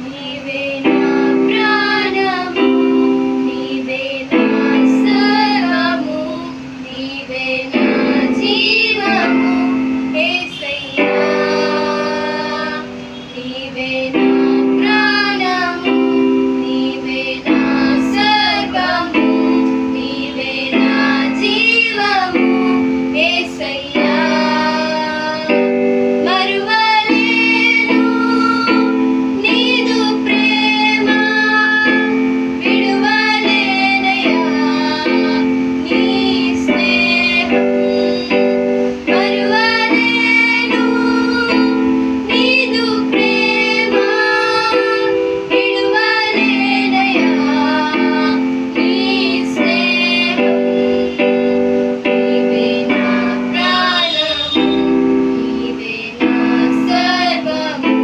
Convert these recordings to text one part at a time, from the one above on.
నీవే నా ప్రాణము, నీవే నా సర్వము, నీవే నా జీవము యేసయ్యా. నీవే నా ప్రాణము, నీవే నా సర్వము, నీవే నా జీవము యేసయ్యా. మరువలేను నీదు ప్రేమ, విడువలేనయ్యా నీ స్నేహం. మరువలేను నీదు ప్రేమ, విడువలేనయ్యా నీ స్నేహం. నీవే నా ప్రాణము, నీవే నా సర్వము,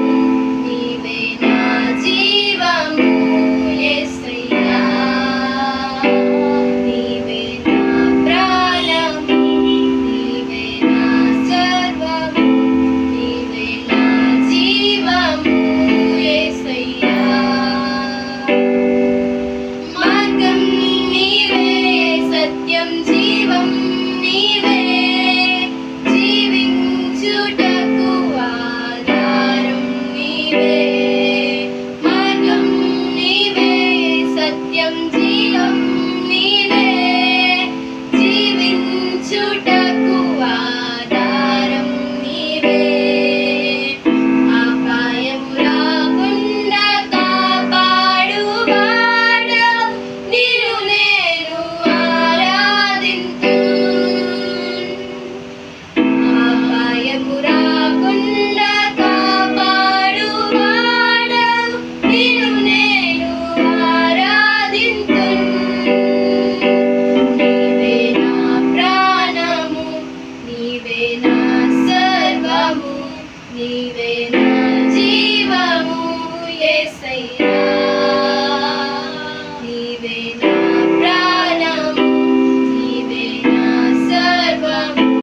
నీవే నా జీవము యేసయ్యా. నీవే నా ప్రాణము, నీవే నా సర్వము, నీవే నా జీవము యేసయ్యా. మార్గం నీవే, సత్యం జీవం నీవే, జీవించుటకు ఆధారం నీవే. మార్గం నీవే, సత్యం జీవం నీవే, జీవించుటకు ఆధారం నీవే. అపాయము రాకుండా కాపాడువాడవు, నిన్ను నేను ఆరాధింతును. అపాయము రాకుండా కాపాడువాడవు, నిన్ను నేను ఆరాధింతును. నీవే నా ప్రాణము, నీవే నా సర్వము, నీవే నా జీవము యేసయ్యా.